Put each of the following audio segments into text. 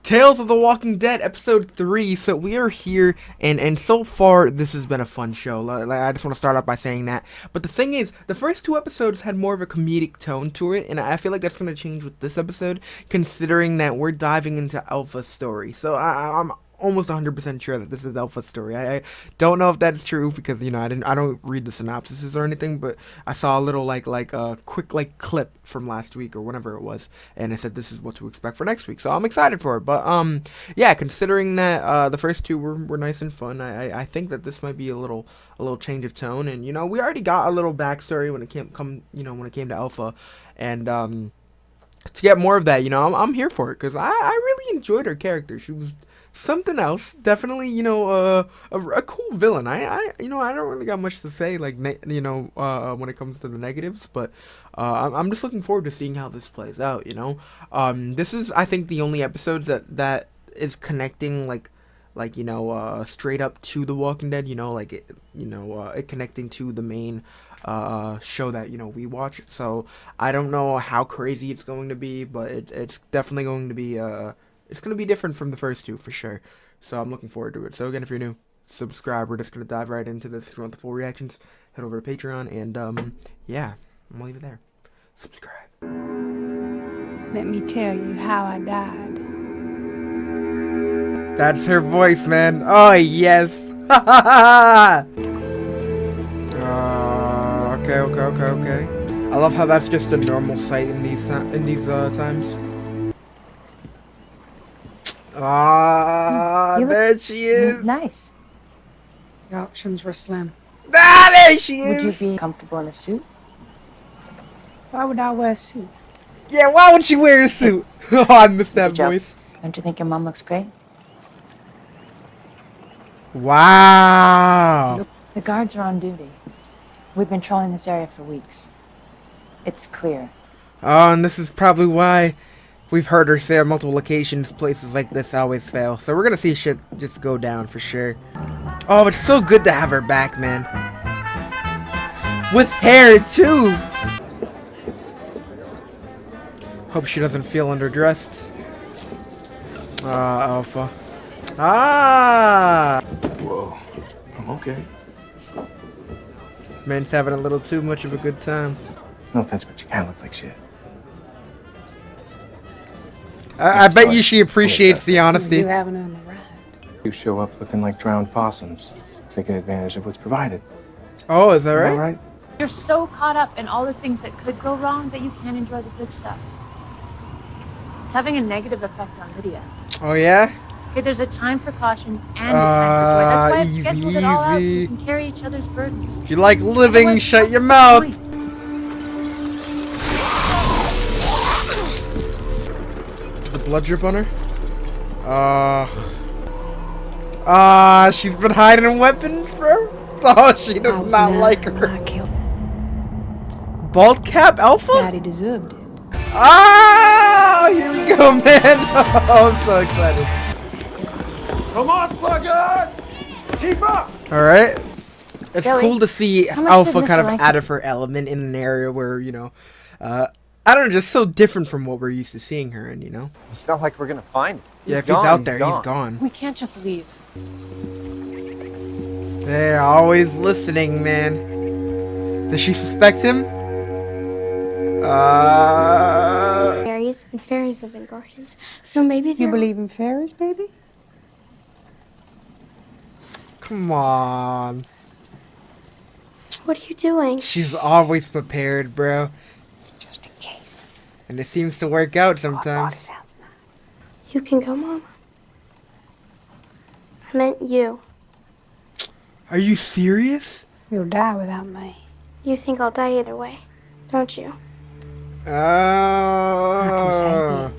Tales of the Walking Dead, episode 3. So we are here, and so far this has been a fun show. I just want to start off by saying that. But the thing is, the first two episodes had more of a comedic tone to it, and I feel like that's going to change with this episode, considering that we're diving into Alpha's story. So I'm almost 100% sure that this is Alpha's story. I don't know if that's true because I don't read the synopsises or anything, but I saw a little quick clip from last week or whenever it was, and it said this is what to expect for next week. So I'm excited for it. But yeah, considering that the first two were nice and fun, I think that this might be a little change of tone. And we already got a little backstory when it came to Alpha, and to get more of that, I'm here for it because I really enjoyed her character. She was something else, definitely. A cool villain. I don't really got much to say, when it comes to the negatives, but I'm just looking forward to seeing how this plays out. This is, I think, the only episodes that is connecting straight up to The Walking Dead. It connecting to the main show that we watch. So I don't know how crazy it's going to be, but it's definitely going to be it's going to be different from the first two, for sure. So I'm looking forward to it. So again, if you're new, subscribe. We're just going to dive right into this. If you want the full reactions, head over to Patreon. And, yeah, I'm going to leave it there. Subscribe. Let me tell you how I died. That's her voice, man. Oh, yes. Okay. I love how that's just a normal sight in these times. There she is. Nice. Your options were slim. There she is. Would you be comfortable in a suit? Why would I wear a suit? Yeah, why would she wear a suit? Oh, I missed that voice. Don't you think your mom looks great? Wow. The guards are on duty. We've been trolling this area for weeks. It's clear. Oh, and this is probably why we've heard her say on multiple occasions places like this always fail. So we're gonna see shit just go down for sure. Oh, it's so good to have her back, man. With hair, too. Hope she doesn't feel underdressed. Alpha. Whoa. I'm okay. Man's having a little too much of a good time. No offense, but you kind of look like shit. I bet you she appreciates the honesty. You haven't earned the right. You show up looking like drowned possums, taking advantage of what's provided. Oh, is that right? All right. You're so caught up in all the things that could go wrong that you can't enjoy the good stuff. It's having a negative effect on Lydia. Oh, yeah? Okay, there's a time for caution and a time for joy. That's why I've scheduled it all out so we can carry each other's burdens. If you like living, Otherwise, shut what's your the mouth. point? The blood drip on her? She's been hiding weapons, bro? Oh, she does not like her. Bald cap Alpha? Daddy deserved it. Oh, here we go, man. Oh, I'm so excited. Come on, sluggers! Keep up! Alright. It's Billy, cool to see how much Alpha did kind Mr. of like out it? of her element in an area where, I don't know, just so different from what we're used to seeing her in, It's not like we're gonna find him. Yeah, if he's out there, he's gone. We can't just leave. They're always listening, man. Does she suspect him? Fairies and fairies live in gardens, so maybe You they're... believe in fairies, baby? Come on. What are you doing? She's always prepared, bro. Just in case. And it seems to work out Oh, it sometimes. sounds nice. You can go, Mama. I meant you. Are you serious? You'll die without me. You think I'll die either way, don't you? I can say Oh.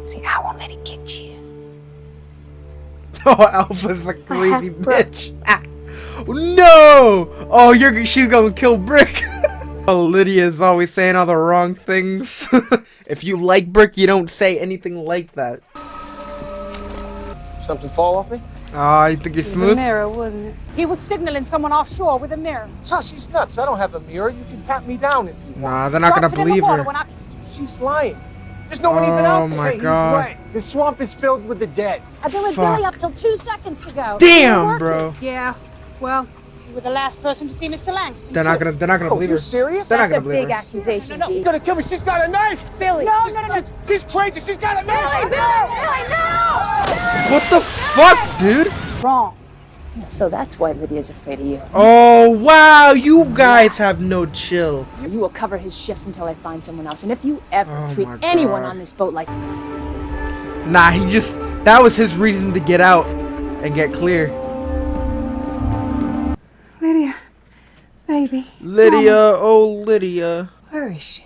that. See, I won't let it get you. Oh, Alpha's a crazy have Brooke. bitch. Ah. No! Oh, she's gonna kill Brick. Oh, Lydia's always saying all the wrong things. If you like Brick, you don't say anything like that. Something fall off me? Oh, you think you're It was a smooth? mirror, wasn't it? He was signaling someone offshore with a mirror. Ah, she's nuts. I don't have a mirror. You can pat me down if you want. Nah, they're not gonna Dropped it in the believe water her. when I- She's lying. There's no one even out Oh there. my Hey, God. he's right. The swamp is filled with the dead. I've been with Fuck. Billy up till 2 seconds ago. Damn, bro. Yeah, well, you were the last person to see Mr. Langston. They're not gonna Oh, believe you her. serious? They're not That's a gonna believe big her. accusation, No, Steve. she's gonna kill me. She's got a knife. Billy. She's crazy. She's got a knife. What the fuck, dude? Wrong. So that's why Lydia's afraid of you. Oh wow, you guys have no chill. You will cover his shifts until I find someone else. And if you ever Oh treat my anyone God. on this boat like Nah, that was his reason to get out and get clear. Lydia, baby. Lydia, oh Lydia. where is she?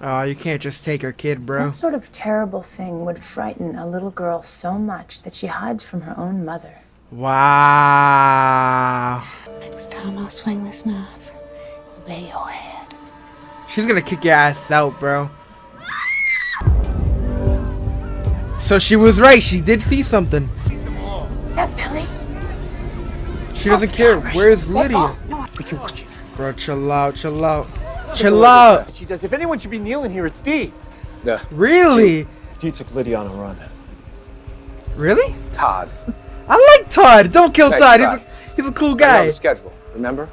Oh, you can't just take her kid, bro. What sort of terrible thing would frighten a little girl so much that she hides from her own mother? Wow. Next time I swing this knife, lay your head. She's gonna kick your ass out, bro. So she was right. She did see something. Is that Billy? She doesn't care. Where's Lydia? We can watch it. Bro, chill out, chill out. Chill out. She does. If anyone should be kneeling here, it's Dee. Yeah. Really? Dee took Lydia on a run. Really? Todd. I like Todd. Don't kill Nice Todd. try. He's a cool I know guy. the schedule, remember?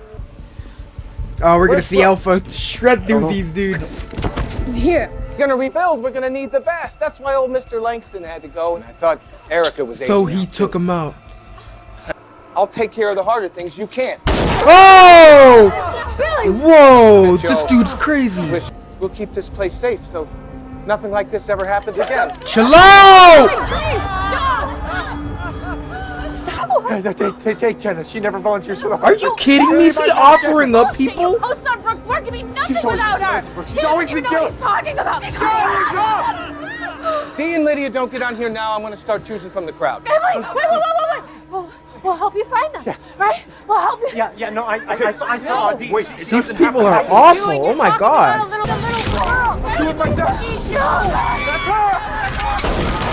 Oh, we're gonna Where's see Brooke? Alpha shred through these dudes. Here. We're gonna rebuild, we're gonna need the best. That's why old Mr. Langston had to go, and I thought Erica was So aging he out, took too. him out. I'll take care of the harder things, you can't. Oh! Whoa! Joe. This dude's crazy. Wish we'll keep this place safe so nothing like this ever happens again. Chill out! Take Jenna. She never volunteers for the. Are you kidding me? Is he offering up people? Post on Brooke's work can be nothing She's always without been her. nice, Brooke. She's always been jealous. Talking about me. Dee and Lydia don't get on here now, I'm gonna start choosing from the crowd. Wait. We'll help you find them, right? We'll help you. Yeah. No, I saw Dee. Wait, These people are awful. Oh my God. Do it myself.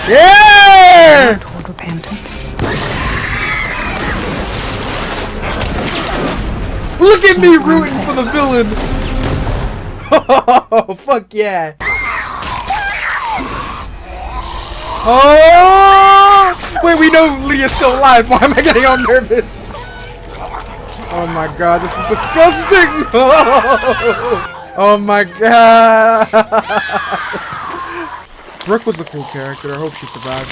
Yeah! Toward repentance. Look at me rooting for the villain. Oh, fuck yeah. Oh! Wait, we know Lydia's still alive. Why am I getting all nervous? Oh my God, this is disgusting. Oh my God. Brooke was a cool character. I hope she survived.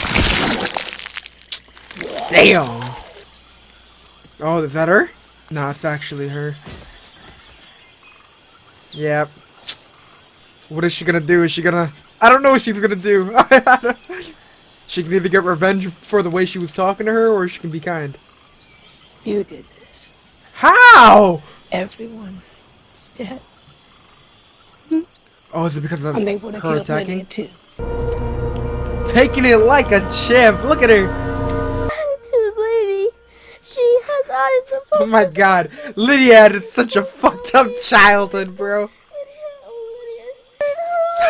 Damn. Oh, is that her? No, it's actually her. Yep. What is she gonna do? Is she gonna... I don't know what she's gonna do. She can either get revenge for the way she was talking to her, or she can be kind. You did this. How? Everyone is dead. Oh, is it because of And they would have her killed Lydia attacking? too. Taking it like a champ. Look at her. To lady, she has eyes of Oh my God. Lydia had such a fucked up childhood, bro.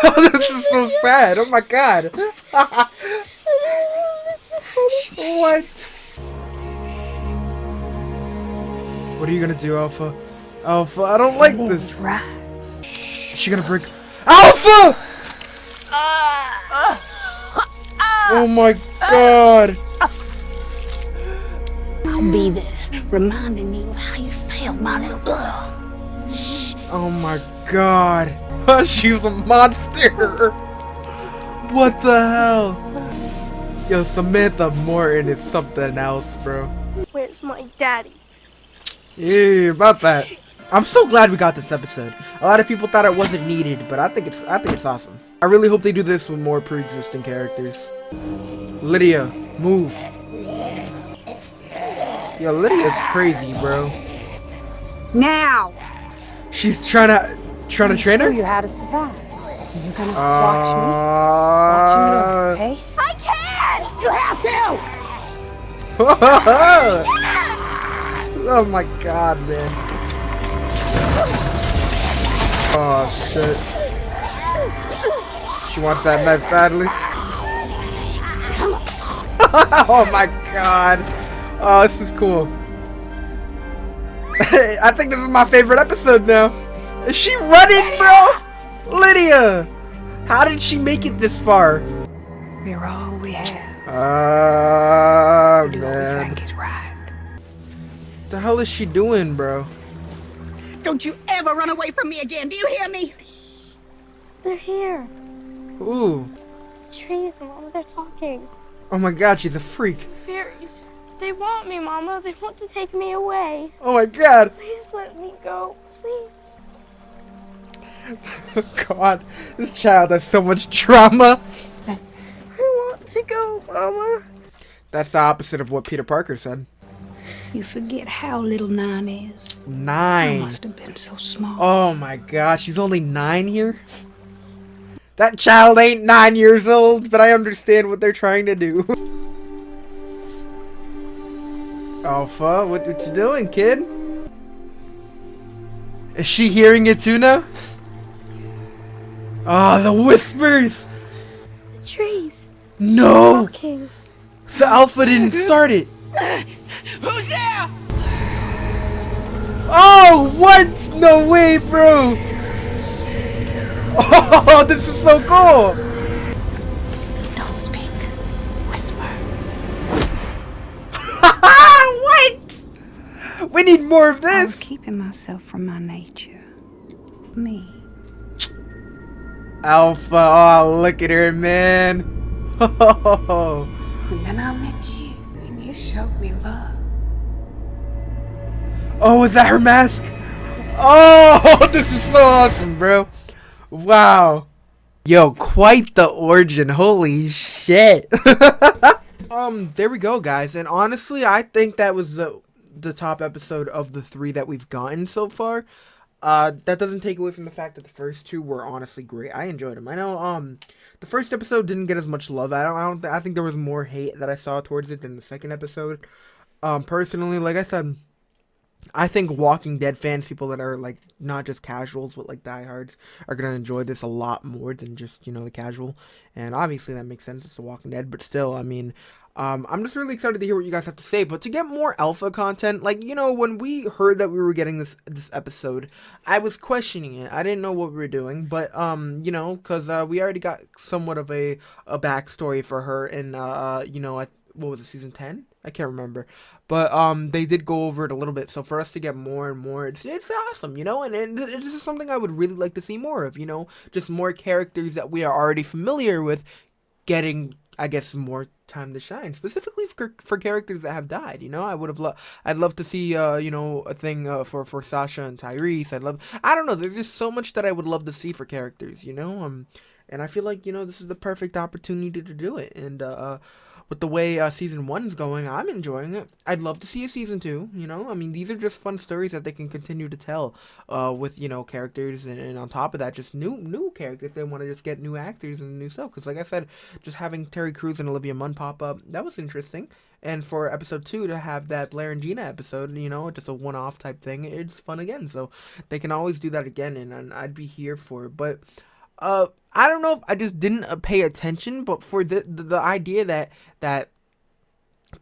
Oh, this is so sad. Oh my God. What? What are you gonna do, Alpha? Alpha, I don't like this. Right. Is she gonna break? Alpha! Oh my God. I'll be there, reminding you of how you failed my little girl. Oh my God. She's a monster. What the hell? Yo, Samantha Morton is something else, bro. Where's my daddy? Yeah, about that. I'm so glad we got this episode. A lot of people thought it wasn't needed, but I think it's awesome. I really hope they do this with more pre-existing characters. Lydia, move. Yo, Lydia's crazy, bro. Now. She's trying to train Show her? you how to survive. You're gonna watch me, okay? I can't! You have to! Oh my God, man. Oh shit. She wants that knife badly. Oh my God. Oh, this is cool. I think this is my favorite episode now. Is she running, bro? Lydia! How did she make it this far? We're all we have. Oh, We do what we man. think is right. What the hell is she doing, bro? Don't you ever run away from me again, do you hear me? They're here. Ooh. The trees, Mama, they're talking. Oh my god, she's a freak. Fairies. They want me, Mama. They want to take me away. Oh my god. Please let me go. Please. God, this child has so much trauma. I want to go, Mama. That's the opposite of what Peter Parker said. You forget how little 9 is. I 9. must have been so small. Oh my god, she's only 9 here? That child ain't 9 years old, but I understand what they're trying to do. Alpha, what you doing, kid? Is she hearing it too now? Oh, the whispers! The trees. No! Talking. So Alpha didn't start it. Who's there? Oh, what? No way, bro! Oh, this is so cool! Don't speak. Whisper. What? We need more of I was this! keeping myself from my nature. Me. Alpha, oh, look at her, man. Oh, And then I met you, and you showed me love. oh, is that her mask? Oh, this is so awesome, bro. Wow. Yo, quite the origin. Holy shit. There we go, guys. And honestly, I think that was the top episode of the 3 that we've gotten so far. That doesn't take away from the fact that the first 2 were honestly great. I enjoyed them. I know, the first episode didn't get as much love. I think there was more hate that I saw towards it than the second episode. Personally, like I said, I think Walking Dead fans, people that are like not just casuals but like diehards, are gonna enjoy this a lot more than just, you know, the casual. And obviously that makes sense. It's The Walking Dead, but still, I mean, I'm just really excited to hear what you guys have to say. But to get more alpha content, like, you know, when we heard that we were getting this episode, I was questioning it. I didn't know what we were doing, but you know, because we already got somewhat of a backstory for her in you know, what was it, season 10? I can't remember, but they did go over it a little bit. So for us to get more and more, it's awesome, you know, and it's just something I would really like to see more of, you know, just more characters that we are already familiar with getting, I guess, more time to shine, specifically for characters that have died. You know, I'd love to see you know, a thing for Sasha and Tyrese. I don't know, there's just so much that I would love to see for characters, you know, and I feel like, you know, this is the perfect opportunity to do it. And with the way season 1 is going, I'm enjoying it. I'd love to see a season 2, you know? I mean, these are just fun stories that they can continue to tell with, you know, characters, and on top of that, just new characters. They want to just get new actors and new stuff. Because like I said, just having Terry Crews and Olivia Munn pop up, that was interesting. And for episode 2 to have that Blair and Gina episode, you know, just a one-off type thing, it's fun again. So they can always do that again, and I'd be here for it. But I don't know if I just didn't pay attention, but for the idea that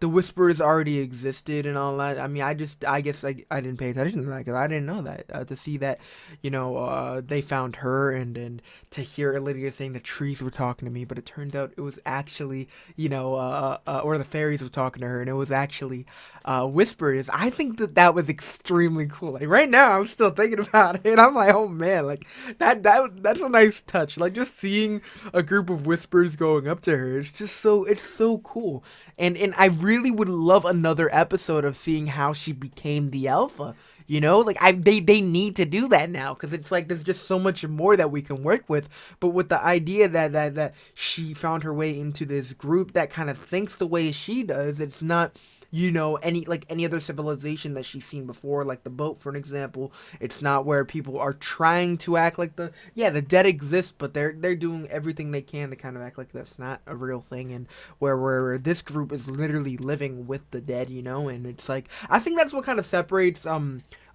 the whispers already existed and all that, I mean, I guess I didn't pay attention to that because I didn't know that. To see that, you know, they found her, and to hear Lydia saying the trees were talking to me, but it turns out it was actually, you know, or the fairies were talking to her, and it was actually whispers. I think that was extremely cool. Like right now, I'm still thinking about it, and I'm like, oh man, like that's a nice touch. Like just seeing a group of whispers going up to her, it's so cool. And I really would love another episode of seeing how she became the alpha. You know, like they need to do that now, because it's like there's just so much more that we can work with. But with the idea that she found her way into this group that kind of thinks the way she does, it's not, you know, any other civilization that she's seen before, like the boat, for an example. It's not where people are trying to act like the dead exist, but they're doing everything they can to kind of act like that's not a real thing, and where this group is literally living with the dead, you know. And it's like, I think that's what kind of separates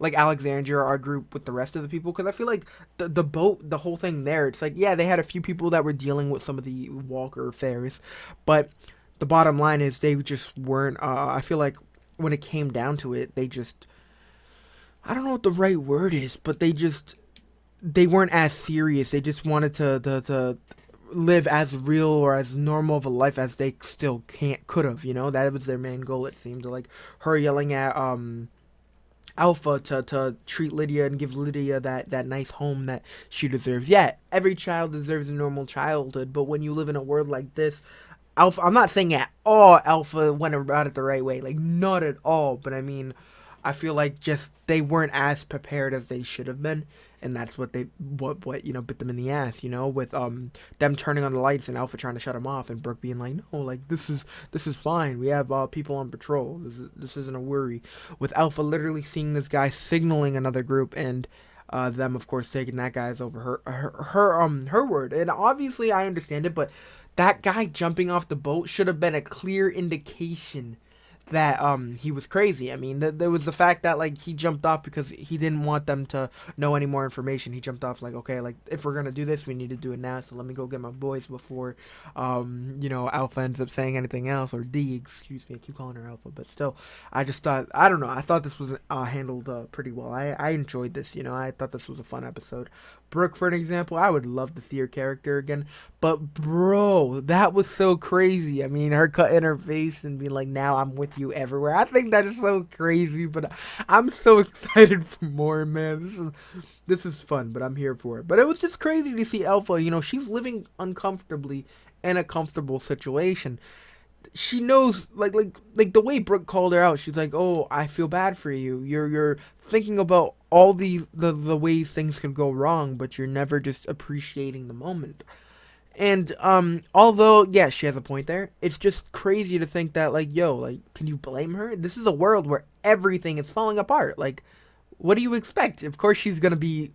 like Alexandria, our group, with the rest of the people, because I feel like the boat, the whole thing there, it's like, yeah, they had a few people that were dealing with some of the Walker affairs, but the bottom line is they just weren't, I feel like when it came down to it, they just, I don't know what the right word is, but they just they weren't as serious. They just wanted to live as real or as normal of a life as they still could have. You know, that was their main goal. It seemed, like her yelling at Alpha to treat Lydia and give Lydia that nice home that she deserves. Yeah, every child deserves a normal childhood, but when you live in a world like this, Alpha, I'm not saying at all Alpha went about it the right way, like not at all, but I mean, I feel like just they weren't as prepared as they should have been, and that's what bit them in the ass, with them turning on the lights and Alpha trying to shut them off, and Brooke being like, no, like this is fine. We have people on patrol. This isn't a worry. With Alpha literally seeing this guy signaling another group, and them of course taking that guy as over her word. And obviously I understand it, but that guy jumping off the boat should have been a clear indication that he was crazy. I mean, there was the fact that like he jumped off because he didn't want them to know any more information. He jumped off like, okay, like if we're gonna do this, we need to do it now. So let me go get my boys before Alpha ends up saying anything else, or D, excuse me. I keep calling her Alpha, but still, I just thought, I don't know. I thought this was handled pretty well. I enjoyed this. I thought this was a fun episode. Brooke, for an example, I would love to see her character again, but bro, that was so crazy. I mean, her cutting her face and being like, now I'm with you everywhere. I think that is so crazy, but I'm so excited for more, man. This is fun, but I'm here for it. But it was just crazy to see Alpha, she's living uncomfortably in a comfortable situation. She knows, like the way Brooke called her out. She's like, "Oh, I feel bad for you. You're thinking about all the ways things could go wrong, but you're never just appreciating the moment." And although yeah, she has a point there. It's just crazy to think that like, yo, like, can you blame her? This is a world where everything is falling apart. Like, what do you expect? Of course, she's gonna be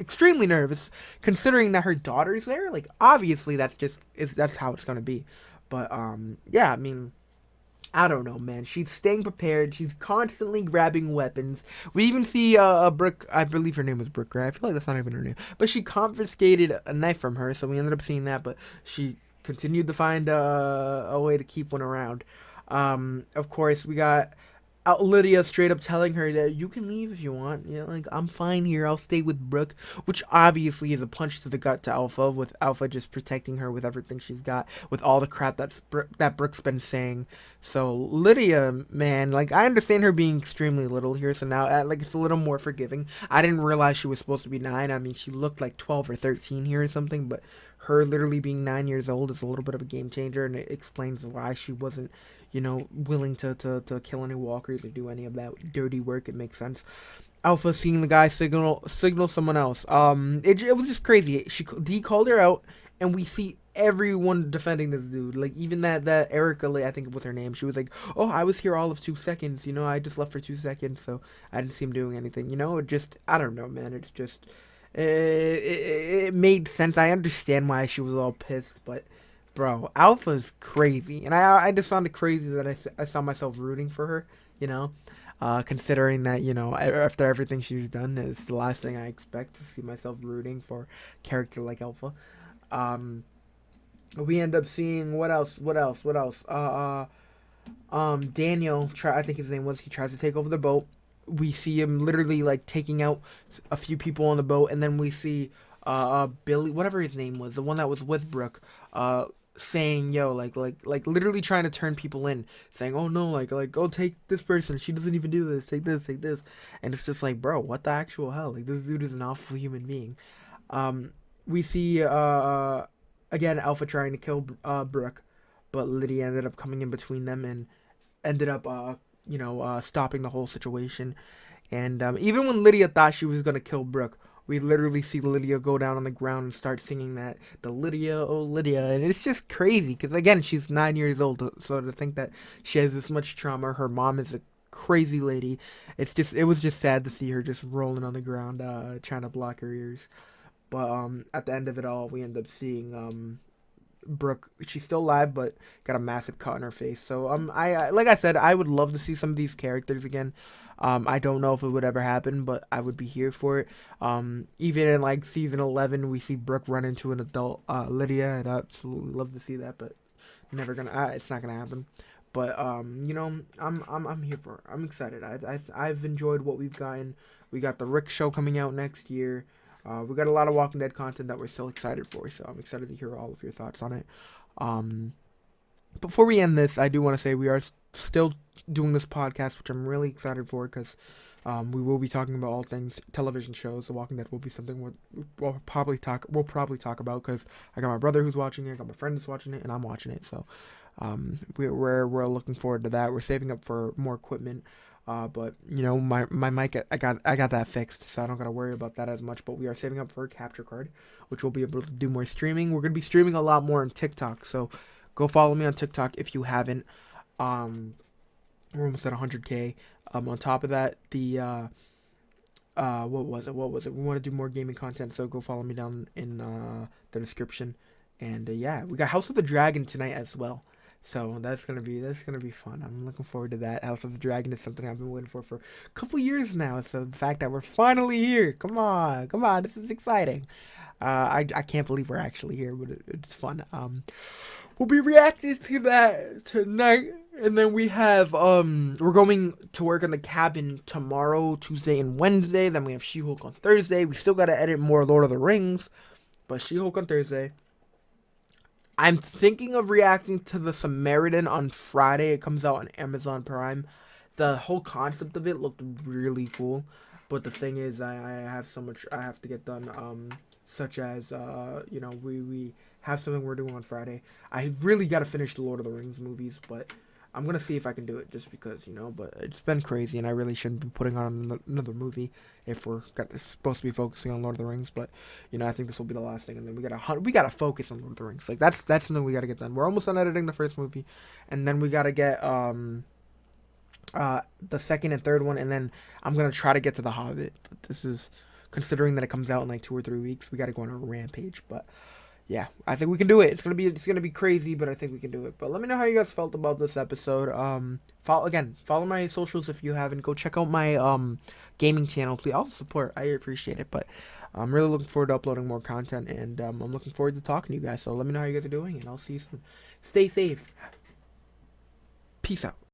extremely nervous, considering that her daughter's there. Like, obviously, that's how it's gonna be. But, yeah, I mean, I don't know, man. She's staying prepared. She's constantly grabbing weapons. We even see Brooke, I believe her name was Brooke, right? I feel like that's not even her name. But she confiscated a knife from her, so we ended up seeing that. But she continued to find a way to keep one around. Of course, we got Lydia straight up telling her that you can leave if you want. Like, I'm fine here. I'll stay with Brooke, which obviously is a punch to the gut to Alpha, with Alpha just protecting her with everything she's got, with all the crap that Brooke's been saying. So Lydia, man, like, I understand her being extremely little here, so now like it's a little more forgiving. I didn't realize she was supposed to be 9. I mean, she looked like 12 or 13 here or something, but her literally being 9 years old is a little bit of a game changer, and it explains why she wasn't willing to kill any walkers or do any of that dirty work. It makes sense. Alpha seeing the guy signal someone else. It was just crazy. D called her out, and we see everyone defending this dude. Like, even that Erica, I think it was her name. She was like, "Oh, I was here all of 2 seconds. I just left for 2 seconds, so I didn't see him doing anything." It just, I don't know, man. It's just, it made sense. I understand why she was all pissed, but bro, Alpha's crazy, and I just found it crazy that I saw myself rooting for her, considering that, after everything she's done, it's the last thing I expect, to see myself rooting for a character like Alpha. We end up seeing, what else? Daniel, I think his name was, he tries to take over the boat. We see him literally, like, taking out a few people on the boat, and then we see Billy, whatever his name was, the one that was with Brooke, saying, yo, like literally trying to turn people in, saying, oh no, like go take this person, she doesn't even do this, take this, and it's just like, bro, what the actual hell? Like, this dude is an awful human being. We see again Alpha trying to kill Brooke, but Lydia ended up coming in between them and ended up stopping the whole situation. And even when Lydia thought she was gonna kill Brooke, we literally see Lydia go down on the ground and start singing the Lydia, oh Lydia, and it's just crazy because, again, she's 9 years old, so to think that she has this much trauma, her mom is a crazy lady, it was just sad to see her just rolling on the ground, trying to block her ears. But at the end of it all, we end up seeing Brooke, she's still alive, but got a massive cut on her face. So I like I said, I would love to see some of these characters again. I don't know if it would ever happen, but I would be here for it. Even in like season 11, we see Brooke run into an adult Lydia. I'd absolutely love to see that, but it's not gonna happen. But I'm here for it. I'm excited. I've enjoyed what we've gotten. We got the Rick show coming out next year. We got a lot of Walking Dead content that we're still excited for, so I'm excited to hear all of your thoughts on it. Before we end this, I do want to say we are still doing this podcast, which I'm really excited for, because we will be talking about all things television shows. The Walking Dead will be something we'll probably talk about, because I got my brother who's watching it, I got my friend who's watching it, and I'm watching it. So we're looking forward to that. We're saving up for more equipment. But you know, my mic, I got that fixed, so I don't gotta worry about that as much. But we are saving up for a capture card, which we'll be able to do more streaming. We're gonna be streaming a lot more on TikTok, so go follow me on TikTok if you haven't. We're almost at 100K. On top of that, what was it? We want to do more gaming content, so go follow me down in the description. And yeah, we got House of the Dragon tonight as well. So that's gonna be fun. I'm looking forward to that. House of the Dragon is something I've been waiting for a couple years now. So the fact that we're finally here, come on, this is exciting. I can't believe we're actually here, but it's fun. We'll be reacting to that tonight, and then we have we're going to work on the cabin tomorrow, Tuesday and Wednesday. Then we have She-Hulk on Thursday. We still gotta edit more Lord of the Rings, but She-Hulk on Thursday. I'm thinking of reacting to The Samaritan on Friday. It comes out on Amazon Prime. The whole concept of it looked really cool, but the thing is, I have so much I have to get done. Such as you know, we have something we're doing on Friday. I really got to finish the Lord of the Rings movies, but I'm gonna see if I can do it, just because, you know. But it's been crazy, and I really shouldn't be putting on another movie if we're supposed to be focusing on Lord of the Rings. But you know, I think this will be the last thing, and then we gotta focus on Lord of the Rings. Like that's something we gotta get done. We're almost done editing the first movie, and then we gotta get the second and third one, and then I'm gonna try to get to The Hobbit. But this is, considering that it comes out in like 2 or 3 weeks, we gotta go on a rampage. But yeah, I think we can do it. It's gonna be crazy, but I think we can do it. But let me know how you guys felt about this episode. Follow my socials if you haven't. Go check out my gaming channel, please. All the support, I appreciate it. But I'm really looking forward to uploading more content, and I'm looking forward to talking to you guys. So let me know how you guys are doing, and I'll see you soon. Stay safe. Peace out.